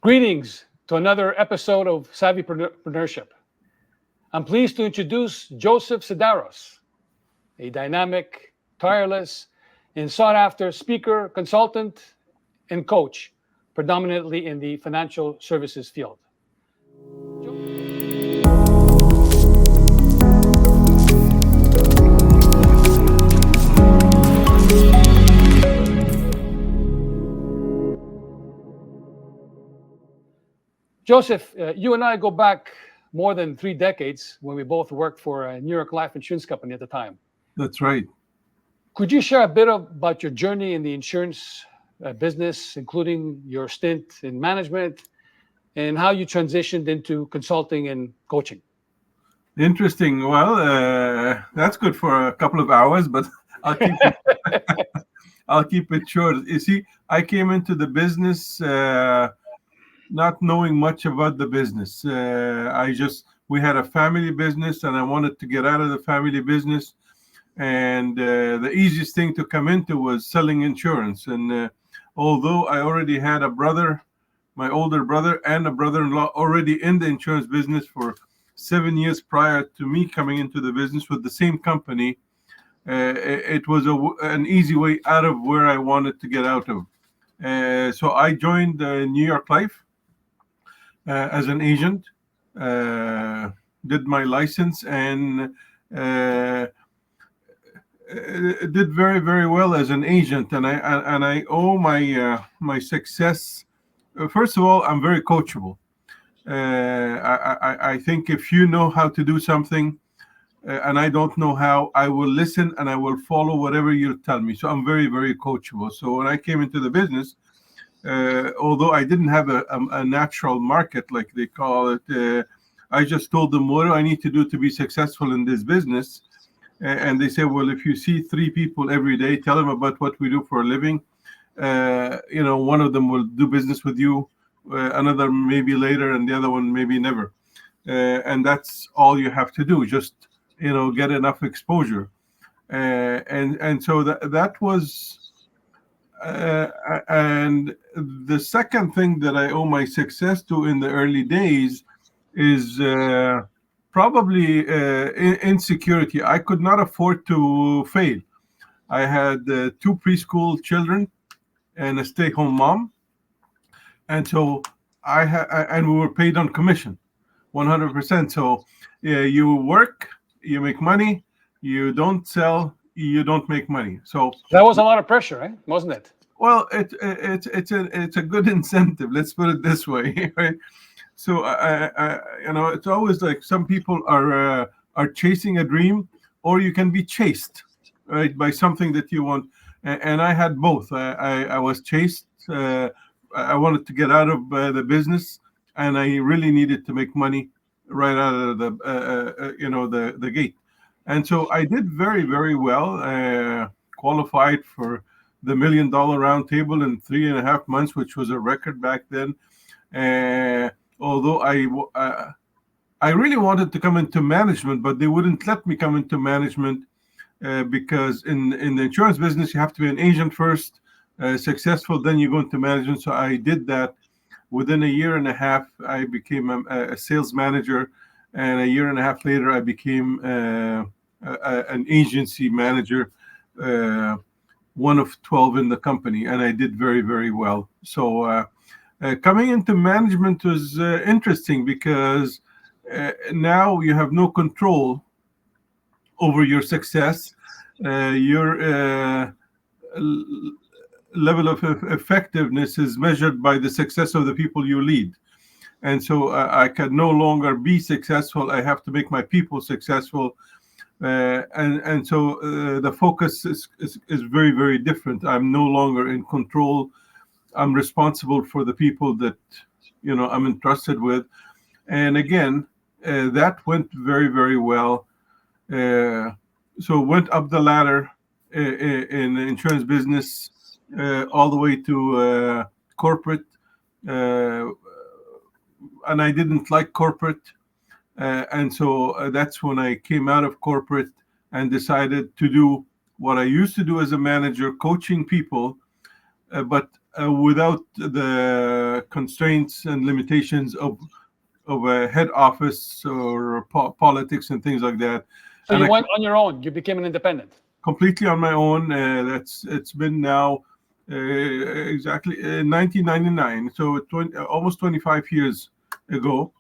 Greetings to another episode of Savvypreneurship. I'm pleased to introduce Joseph Sidaros, a dynamic, tireless, and sought after speaker, consultant, and coach, predominantly in the financial services field. Joseph, you and I go back more than 3 decades when we both worked for a New York life insurance company at the time. That's right. Could you share a bit about your journey in the insurance business, including your stint in management and how you transitioned into consulting and coaching? Interesting. Well, that's good for a couple of hours, but I'll keep it, I'll keep it short. You see, I came into the business not knowing much about the business. We had a family business, and I wanted to get out of the family business. And the easiest thing to come into was selling insurance. And although I already had a brother, my older brother, and a brother-in-law already in the insurance business for 7 years prior to me coming into the business with the same company, it was an easy way out of where I wanted to get out of. So I joined New York Life as an agent, did my license, and did very, very well as an agent. And I owe my success. First of all, I'm very coachable. I think if you know how to do something and I don't know how, I will listen and I will follow whatever you tell me. So I'm very, very coachable. So when I came into the business, although I didn't have a natural market, like they call it, I just told them, what do I need to do to be successful in this business? And they say, well, if you see 3 people every day, tell them about what we do for a living. One of them will do business with you, another maybe later, and the other one maybe never. And that's all you have to do, just, get enough exposure. And so that was, and the second thing that I owe my success to in the early days is probably insecurity. I could not afford to fail. I had 2 preschool children and a stay-home mom, and so and we were paid on commission, 100%. So you work, you make money. You don't sell, you don't make money. So that was a lot of pressure, right? Wasn't it? Well, it's a good incentive. Let's put it this way, right? So it's always like some people are chasing a dream, or you can be chased, right, by something that you want. And I had both. I was chased. I wanted to get out of the business, and I really needed to make money right out of the gate. And so I did very, very well. Qualified for the $1 Million Round Table in 3.5 months, which was a record back then. Although I really wanted to come into management, but they wouldn't let me come into management because in the insurance business, you have to be an agent first, successful, then you go into management. So I did that. Within 1.5 years, I became a sales manager, and 1.5 years later, I became an agency manager, one of 12 in the company, and I did very, very well. So coming into management was interesting because now you have no control over your success. Your level of effectiveness is measured by the success of the people you lead. And so I can no longer be successful. I have to make my people successful. And so the focus is very, very different. I'm no longer in control. I'm responsible for the people that I'm entrusted with. And again, that went very, very well. So went up the ladder in the insurance business all the way to corporate. And I didn't like corporate. And so that's when I came out of corporate and decided to do what I used to do as a manager, coaching people, but without the constraints and limitations of a head office or politics and things like that. So And you I went on your own. You became an independent. completely on my own. It's been now exactly 1999, so almost 25 years ago.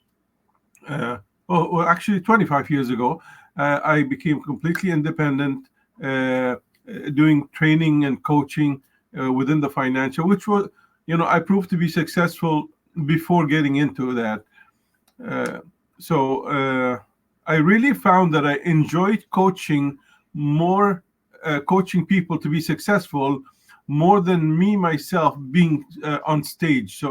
Uh, well, actually, 25 years ago, I became completely independent, doing training and coaching within the financial, which was, I proved to be successful before getting into that. Uh, so I really found that I enjoyed coaching more, coaching people to be successful more than me myself being on stage.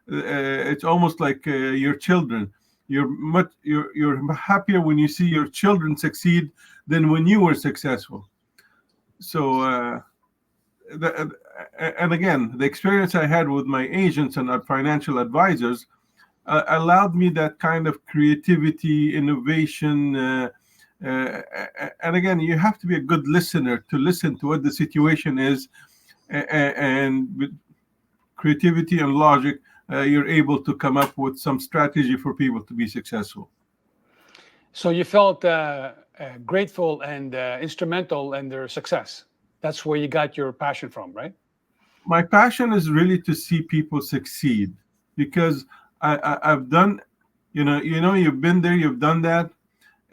It's almost like your children. You're happier when you see your children succeed than when you were successful. So the, and again, the experience I had with my agents and financial advisors allowed me that kind of creativity, innovation. And again, you have to be a good listener to listen to what the situation is, and with creativity and logic, you're able to come up with some strategy for people to be successful. So you felt grateful and instrumental in their success. That's where you got your passion from, right? My passion is really to see people succeed, because I've done, you've been there, you've done that,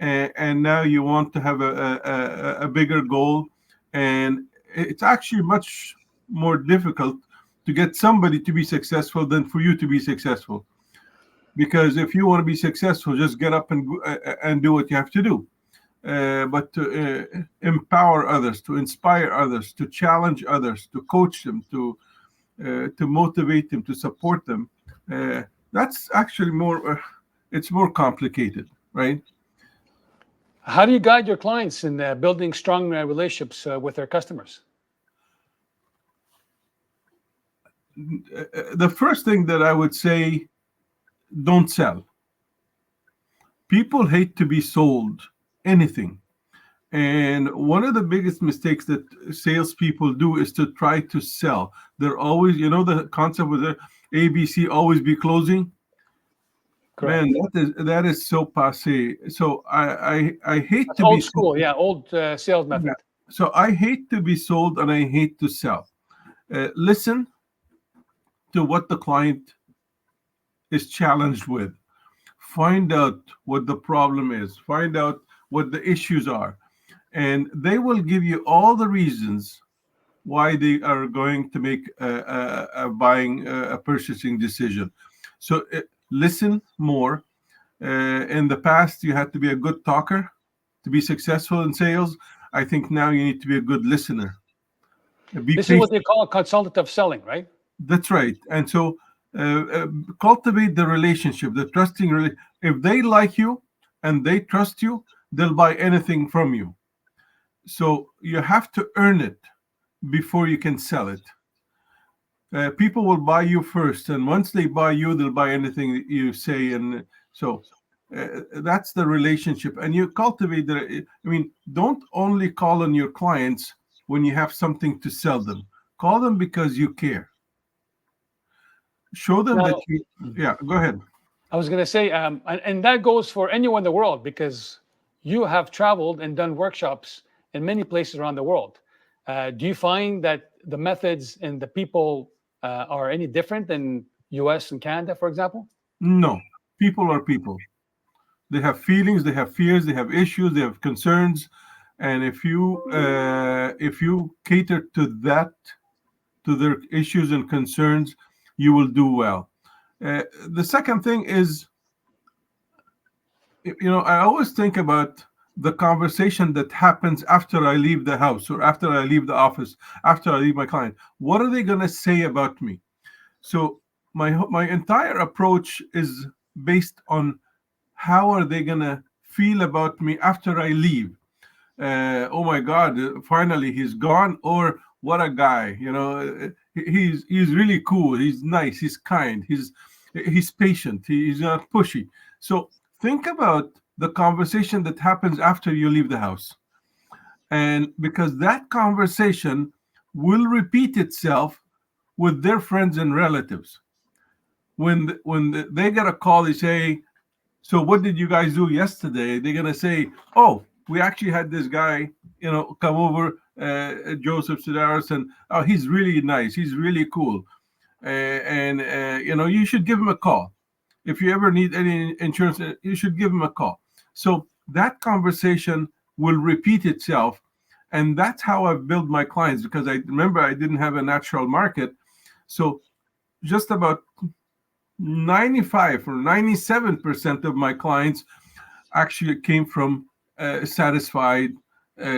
and now you want to have a bigger goal, and it's actually much more difficult to get somebody to be successful than for you to be successful. Because if you want to be successful, just get up and do what you have to do. But to empower others, to inspire others, to challenge others, to coach them, to motivate them, to support them, that's actually more. It's more complicated, right? How do you guide your clients in building strong relationships with their customers? The first thing that I would say, don't sell. People hate to be sold anything. And one of the biggest mistakes that salespeople do is to try to sell. They're always, the concept with the ABC, always be closing. Man, Correct. that is so passe. So I hate That's to be old sold. school. Yeah, old sales Yeah. method. So I hate to be sold and I hate to sell. Listen to what the client is challenged with. Find out what the problem is. Find out what the issues are, and they will give you all the reasons why they are going to make a buying, a purchasing decision. So listen more. In the past, you had to be a good talker to be successful in sales. I think now you need to be a good listener. Be This is what patient. they call consultative selling, right? That's right. And so cultivate the relationship, the trusting. If they like you and they trust you, they'll buy anything from you. So you have to earn it before you can sell it. People will buy you first, and once they buy you, they'll buy anything that you say. And so that's the relationship. And you cultivate the. I mean, don't only call on your clients when you have something to sell them. Call them because you care. Show them that Now, you. Yeah, go ahead. I was going to say, and that goes for anyone in the world because you have traveled and done workshops in many places around the world. Do you find that the methods and the people are any different than US and Canada, for example? No, people are people. They have feelings, they have fears, they have issues, they have concerns, and if you cater to that, to their issues and concerns, you will do well. The second thing is, I always think about the conversation that happens after I leave the house or after I leave the office, after I leave my client. What are they going to say about me? So my entire approach is based on how are they going to feel about me after I leave. Oh my God, finally he's gone, or what a guy, he's really cool, he's nice, he's kind, he's patient, he's not pushy. So think about the conversation that happens after you leave the house, and because that conversation will repeat itself with their friends and relatives. They get a call, they say, "So what did you guys do yesterday?" They're gonna say, "Oh, we actually had this guy, come over, Joseph Sidaros, and oh, he's really nice. He's really cool, and you should give him a call. If you ever need any insurance, you should give him a call." So that conversation will repeat itself, and that's how I've built my clients, because I remember I didn't have a natural market. So just about 95 or 97% of my clients actually came from satisfied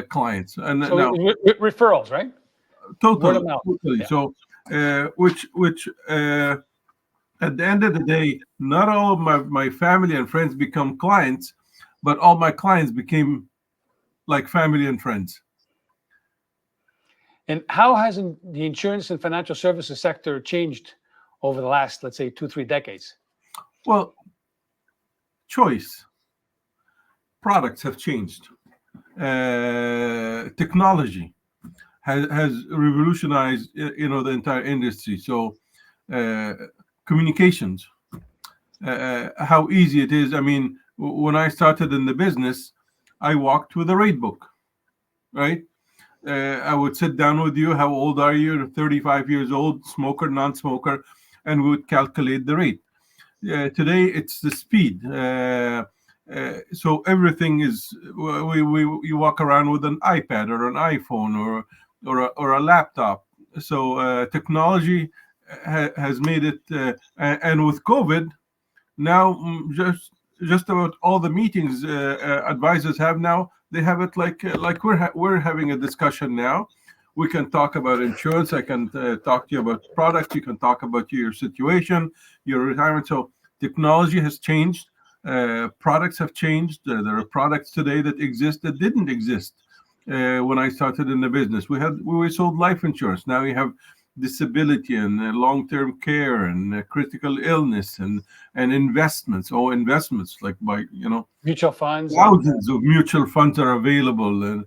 clients. And So now, referrals, right? Word of totally, mouth. totally. Yeah. So, which at the end of the day, not all of my family and friends become clients, but all my clients became like family and friends. And how has the insurance and financial services sector changed over the last, let's say, 2, 3 decades? Well, choice, products have changed. Technology has revolutionized, the entire industry. So, uh, communications, how easy it is. I mean, when I started in the business, I walked with a rate book, right? I would sit down with you. How old are you? 35 years old, smoker, non-smoker, and we would calculate the rate. Today, it's the speed. So everything is, you walk around with an iPad or an iPhone or a laptop. So technology has made it, and with COVID now, just about all the meetings advisors have now, they have it like we're having a discussion now. We can talk about insurance. I can talk to you about products. You can talk about your situation, your retirement. So technology has changed. Products have changed. There are products today that exist that didn't exist when I started in the business. We sold life insurance. Now we have disability and long-term care and critical illness and investments. Oh, investments, like by Mutual funds and thousands of mutual funds are available. And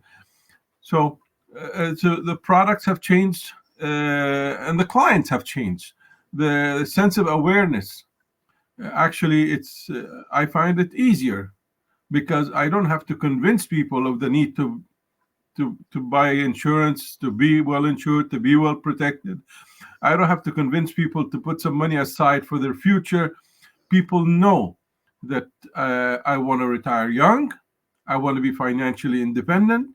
so the products have changed, and the clients have changed. The sense of awareness, actually, I find it easier because I don't have to convince people of the need to buy insurance, to be well insured, to be well protected. I don't have to convince people to put some money aside for their future. People know that I want to retire young, I want to be financially independent,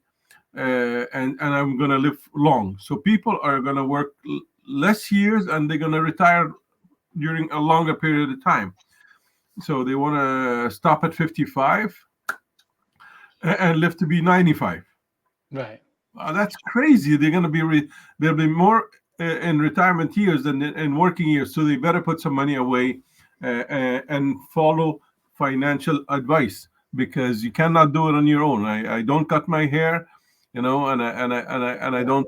and I'm going to live long. So people are going to work less years, and they're going to retire during a longer period of time. So they want to stop at 55 and live to be 95. right. That's crazy. They're going to there'll be more in retirement years than in working years. So they better put some money away and follow financial advice, because you cannot do it on your own. I don't cut my hair, and I don't.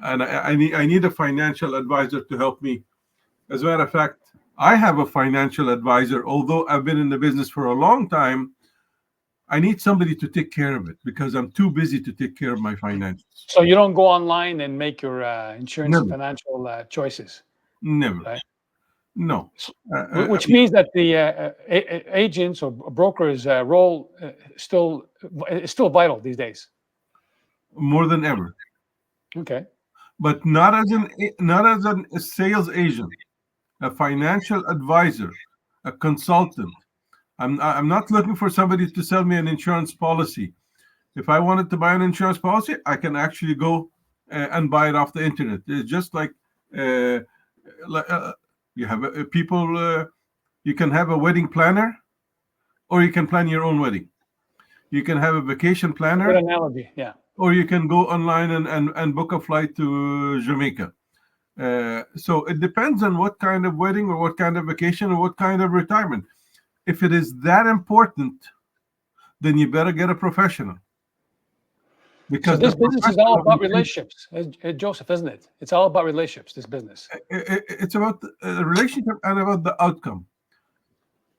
And I need a financial advisor to help me. As a matter of fact, I have a financial advisor. Although I've been in the business for a long time, I need somebody to take care of it because I'm too busy to take care of my finances. So you don't go online and make your insurance and Never, financial choices, never, right? no. Which means that the agents or brokers' role is still vital these days. More than ever, Okay. but not as a sales agent, a financial advisor, a consultant. I'm not looking for somebody to sell me an insurance policy. If I wanted to buy an insurance policy, I can actually go and buy it off the internet. It's just like uh, you have people. You can have a wedding planner, or you can plan your own wedding. You can have a vacation Good planner, analogy. Yeah. or you can go online and book a flight to Jamaica. So it depends on what kind of wedding or what kind of vacation or what kind of retirement. If it is that important, then you better get a professional, So because the this business is all professional, about relationships, Joseph, isn't it? It's all about relationships. This business. it's about the relationship and about the outcome.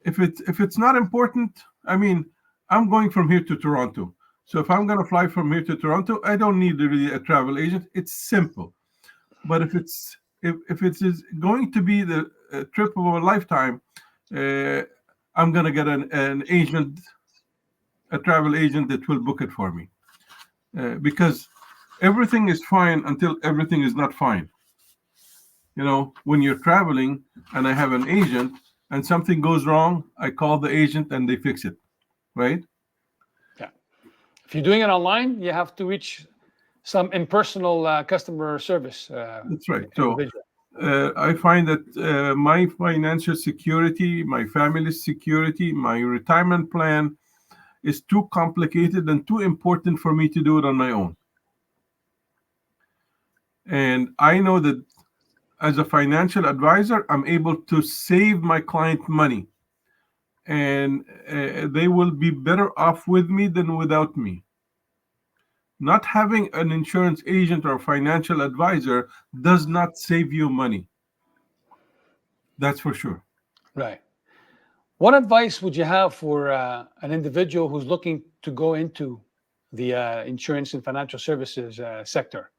If it's not important, I mean, I'm going from here to Toronto. So if I'm going to fly from here to Toronto, I don't need really a travel agent. It's simple. But if it's if it is going to be the trip of a lifetime, uh, I'm gonna get an agent, a travel agent that will book it for me, because everything is fine until everything is not fine. When you're traveling and I have an agent and something goes wrong, I call the agent and they fix it, right? Yeah. If you're doing it online, you have to reach some impersonal customer service That's right. So individual. I find that my financial security, my family's security, my retirement plan is too complicated and too important for me to do it on my own. And I know that as a financial advisor, I'm able to save my client money, and they will be better off with me than without me. Not having an insurance agent or financial advisor does not save you money. That's for sure. Right. What advice would you have for an individual who's looking to go into the insurance and financial services sector?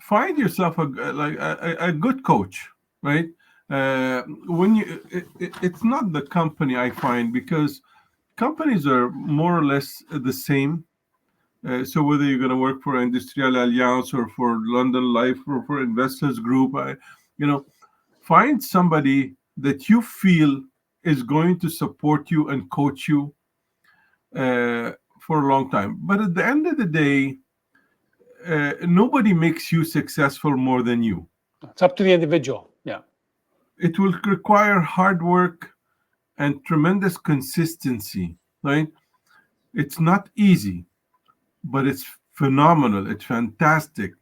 Find yourself a good coach, right? When it's not the company, I find, because companies are more or less the same. So whether you're going to work for Industrial Alliance or for London Life or for Investors Group, you know, find somebody that you feel is going to support you and coach you uh, for a long time. But at the end of the day, nobody makes you successful more than you. It's up to the individual. Yeah. It will require hard work and tremendous consistency, right? It's not easy, but it's phenomenal. It's fantastic.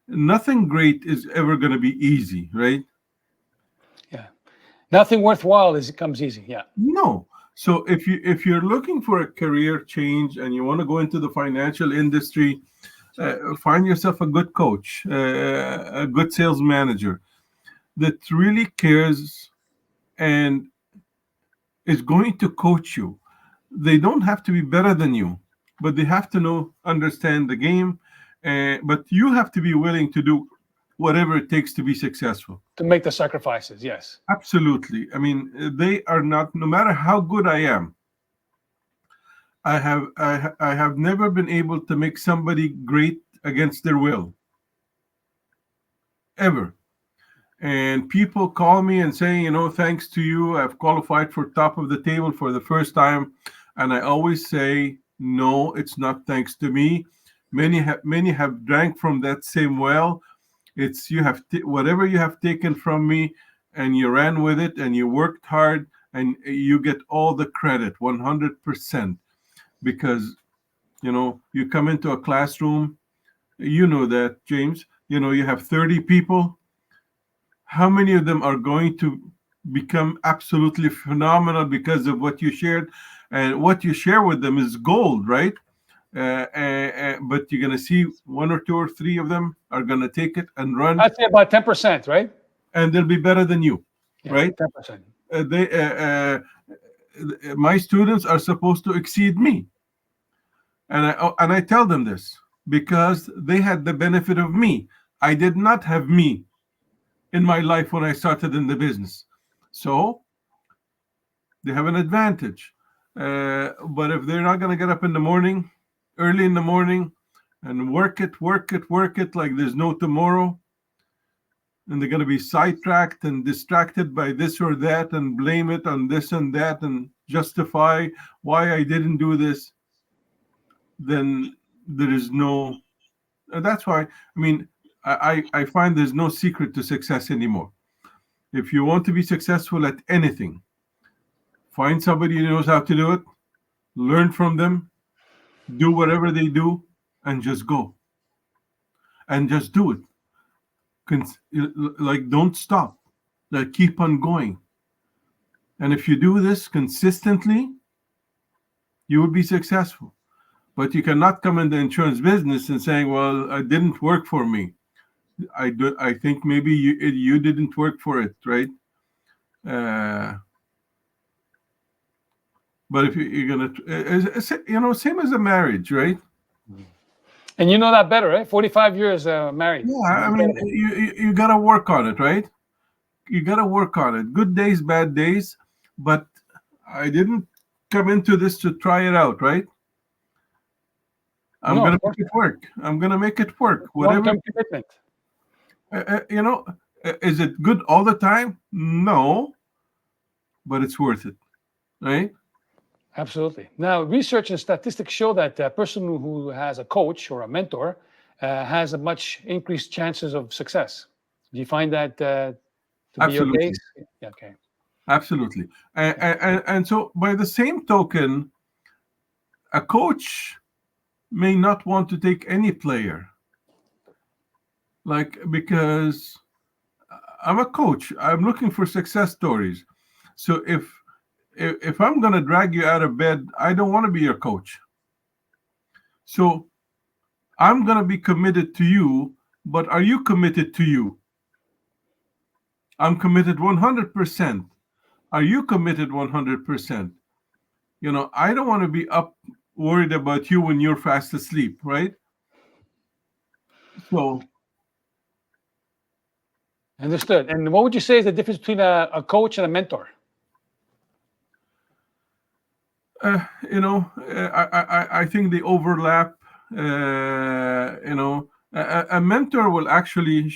Nothing great is ever going to be easy, right? Yeah. Nothing worthwhile is it comes easy. Yeah. No. So if you're looking for a career change and you want to go into the financial industry, find yourself a good coach, a good sales manager that really cares and is going to coach you. They don't have to be better than you, but they have to understand the game. But you have to be willing to do whatever it takes to be successful. To make the sacrifices. Yes. Absolutely. I mean, they are not. No matter how good I am, I have never been able to make somebody great against their will, ever. And people call me and say, thanks to you, I've qualified for top of the table for the first time. And I always say, no, it's not thanks to me. Many have drank from that same well. It's whatever you have taken from me, and you ran with it, and you worked hard, and you get all the credit, 100%. Because you come into a classroom, you know that, James. You have 30 people. How many of them are going to become absolutely phenomenal because of what you shared? And what you share with them is gold, right? But you're going to see one or two or three of them are going to take it and run, I'd say about 10%, right? and they'll be better than you, Yeah. right? 10%. My students are supposed to exceed me, and I tell them this because they had the benefit of me. I did not have me in my life when I started in the business. So they have an advantage. But if they're not going to get up in the morning, early in the morning, and work it, work it, work it like there's no tomorrow, and they're going to be sidetracked and distracted by this or that and blame it on this and that and justify why I didn't do this, then there is no. That's why, I mean, I find there's no secret to success anymore. If you want to be successful at anything, find somebody who knows how to do it, learn from them, do whatever they do, and just go and just do it. Like, don't stop, like, keep on going. And if you do this consistently, you will be successful. But you cannot come in the insurance business and saying, well, it didn't work for me. I think maybe you didn't work for it, right? uh, but if you're gonna, same as a marriage, right? And you know that better, right? 45 years married. Yeah, You I get mean, it. you got to work on it, right? You got to work on it. Good days, bad days, but I didn't come into this to try it out, right? I'm No, gonna of make course it not. work. I'm gonna make it work. Whatever. Long-term commitment. You know, is it good all the time? No, but it's worth it, right? Absolutely. Now, research and statistics show that a person who has a coach or a mentor has a much increased chances of success. Do you find that to be your case? Absolutely, Yeah, okay. absolutely. Yeah. And so, by the same token, a coach may not want to take any player, like because I'm a coach. I'm looking for success stories. So if I'm gonna drag you out of bed, I don't want to be your coach. So I'm gonna be committed to you, but are you committed to you? I'm committed 100%. Are you committed 100%? I don't want to be up worried about you when you're fast asleep, right? So, Understood. And what would you say is the difference between a coach and a mentor? I think they overlap. A mentor will actually,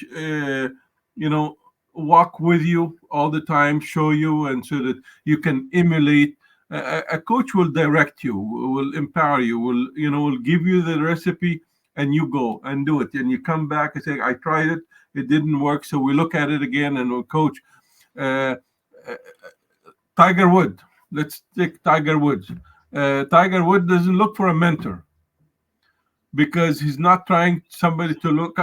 walk with you all the time, show you, and so that you can emulate. A coach will direct you, will empower you, will give you the recipe, and you go and do it, and you come back and say, "I tried it, it didn't work," so we look at it again, and we'll coach. Uh, Tiger Wood. Let's take Tiger Woods. Tiger Wood doesn't look for a mentor because he's not trying somebody to look.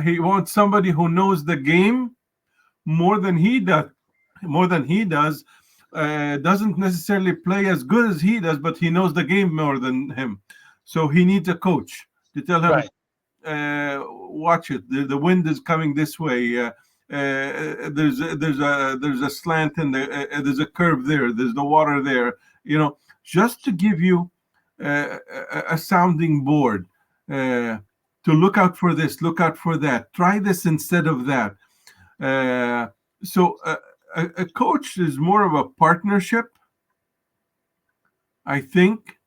He wants somebody who knows the game more than he does. More than he does. Doesn't necessarily play as good as he does, but he knows the game more than him. So he needs a coach to tell him, Right. watch it. The wind is coming this way. There's a slant and there's a curve there. There's the water there. Just to give you a sounding board. To look out for this, look out for that. Try this instead of that. So a coach is more of a partnership, I think,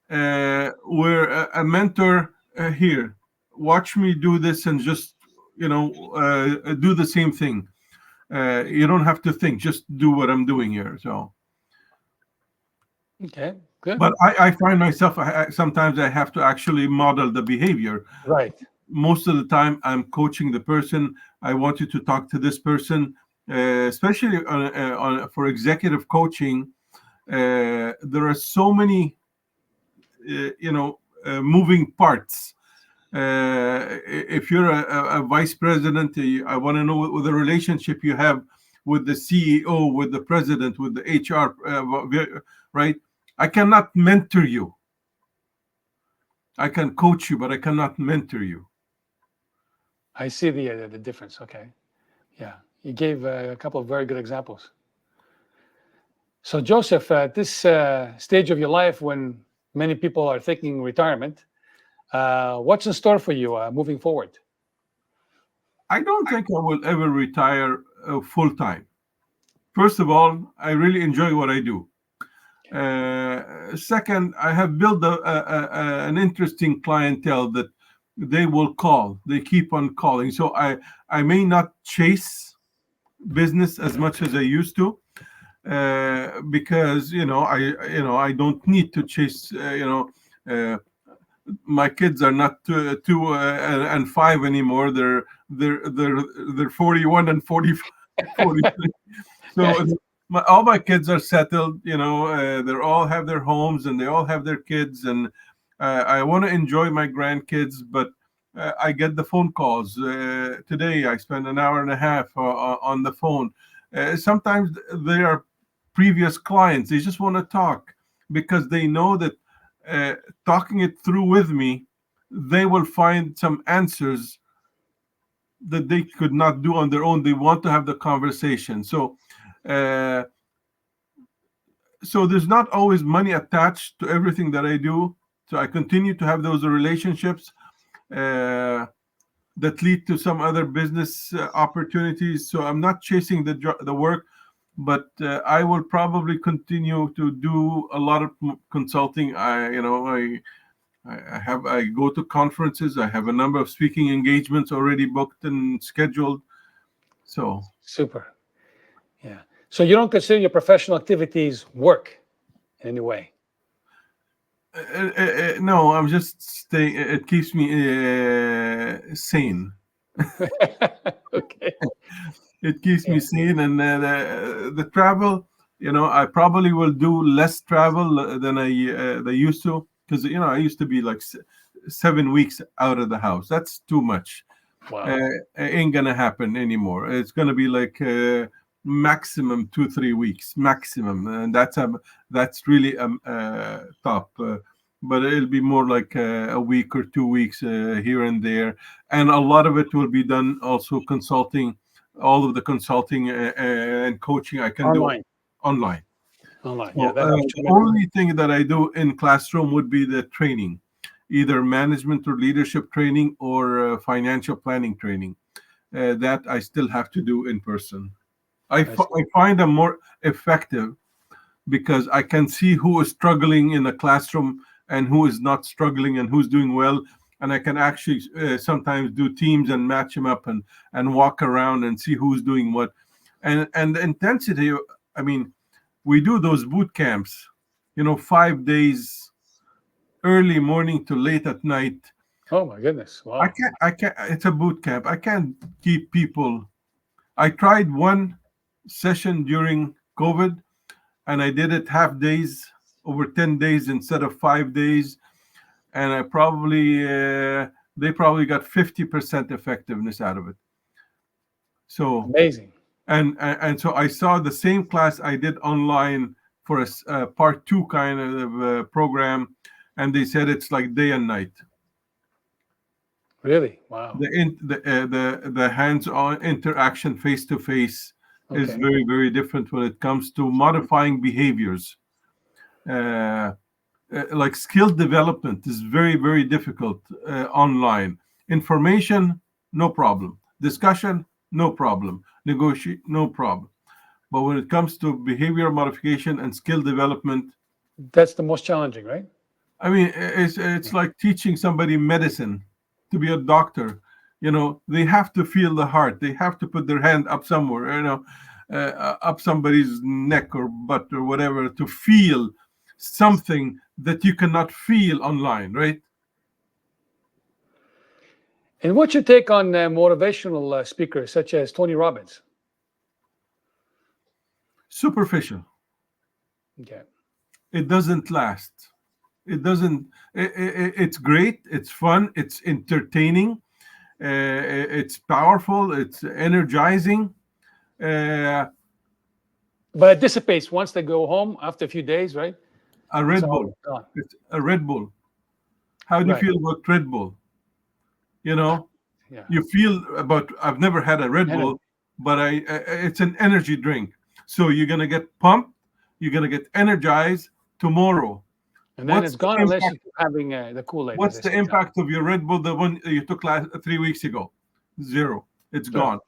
where a mentor here, watch me do this and just do the same thing. You don't have to think, just do what I'm doing here. So, Okay. Good. but I find myself sometimes I have to actually model the behavior. Right. Most of the time, I'm coaching the person. I want you to talk to this person, especially for executive coaching. There are so many moving parts. If you're a vice president, I want to know what the relationship you have with the CEO, with the president, with the HR, right? I cannot mentor you. I can coach you, but I cannot mentor you. I see the difference. Okay. Yeah. You gave a couple of very good examples. So, Joseph, at this stage of your life when many people are thinking retirement, what's in store for you moving forward? I don't think I will ever retire full time. First of all, I really enjoy what I do. Second, I have built an interesting clientele that they will call. They keep on calling. So I may not chase business as much as I used to, because I don't need to chase. Uh, my kids are not two and five anymore. They're 41 and 45. 43. Yeah. So all my kids are settled. They all have their homes and they all have their kids, and I want to enjoy my grandkids, but I get the phone calls. Today I spend an hour and a half on the phone. Sometimes they are previous clients. They just want to talk because they know that talking it through with me, they will find some answers that they could not do on their own. They want to have the conversation. Uh, so there's not always money attached to everything that I do. So I continue to have those relationships. uh, that lead to some other business opportunities. So I'm not chasing the work, but I will probably continue to do a lot of consulting. I go to conferences. I have a number of speaking engagements already booked and scheduled. So Super. Yeah. So you don't consider your professional activities work in any way? no, I'm just staying. It keeps me sane. Okay. It keeps Yeah. me sane, and the travel. I probably will do less travel than I used to, because I used to be like 7 weeks out of the house. That's too much. Wow. uh, Ain't gonna happen anymore. It's gonna be like maximum 2 3 weeks maximum, and that's really top. But it'll be more like a week or 2 weeks here and there, and a lot of it will be done also consulting. All of the consulting and coaching I can do Online. online. Online. Yeah, So that helps the tremendously. only thing that I do in classroom would be the training, either management or leadership training, or financial planning training. That I still have to do in person. I see. I find them more effective because I can see who is struggling in a classroom and who is not struggling and who's doing well. And I can actually sometimes do teams and match them up and walk around and see who's doing what. And the intensity, I mean, we do those boot camps, 5 days, early morning to late at night. Oh my goodness. Wow. I can't, it's a boot camp. I can't keep people. I tried one session during COVID, and I did it half days, over 10 days instead of 5 days. And they probably got 50% effectiveness out of it. So, Amazing. and so I saw the same class I did online for a part two kind of program, and they said it's like day and night. Really? Wow. The hands-on interaction face to face is Okay. very, very different when it comes to modifying behaviors. Uh, like skill development is very, very difficult online. Information, no problem. Discussion, no problem. Negotiate, no problem. But when it comes to behavior modification and skill development, That's the most challenging, right? I mean, it's Yeah. like teaching somebody medicine to be a doctor. They have to feel the heart. They have to put their hand up somewhere, up somebody's neck or butt or whatever, to feel something that you cannot feel online, right? And what's your take on motivational speakers such as Tony Robbins? Superficial. Okay. It doesn't last. It doesn't. It's great. It's fun. It's entertaining. It's powerful. It's energizing. Uh, But it dissipates once they go home after a few days, right? a It's Red all Bull. gone. It's a Red Bull. How do you Right. feel about Red Bull? You know, Yeah. you feel about. I've never had a Red Energy. Bull, but it's an energy drink. So you're gonna get pumped. You're gonna get energized tomorrow. And then What's it's the gone unless you impact? keep having the Kool-Aid, as What's they the say now. impact of your Red Bull, the one you took 3 weeks ago? Zero. It's Sure. gone.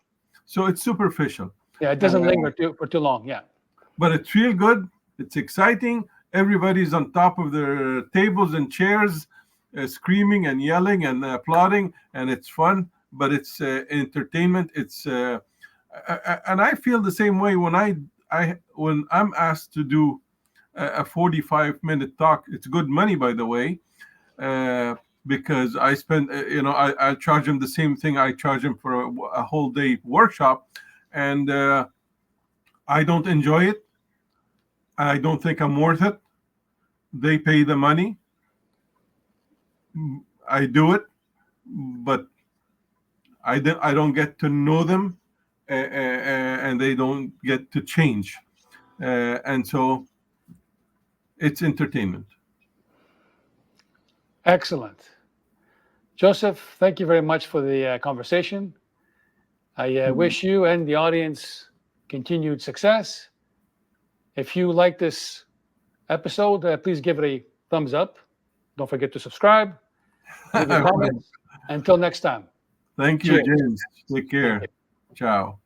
So it's superficial. Yeah, it Uh, doesn't linger for too long. Yeah. but it feels good. It's exciting. Everybody's on top of their tables and chairs, screaming and yelling and applauding, and it's fun. But it's entertainment. And I feel the same way when when I'm asked to do a 45-minute talk. It's good money, by the way, uh, because I spend, I charge them the same thing I charge them for a whole day workshop, and I don't enjoy it. I don't think I'm worth it. They pay the money. I do it, but I don't get to know them, and they don't get to change. And so it's entertainment. Excellent. Joseph, thank you very much for the conversation. I wish you and the audience continued success. If you like this episode, please give it a thumbs up. Don't forget to subscribe, leave your I will. comments. Until next time. Thank you, Cheers. James. Take Thank you. care. Ciao.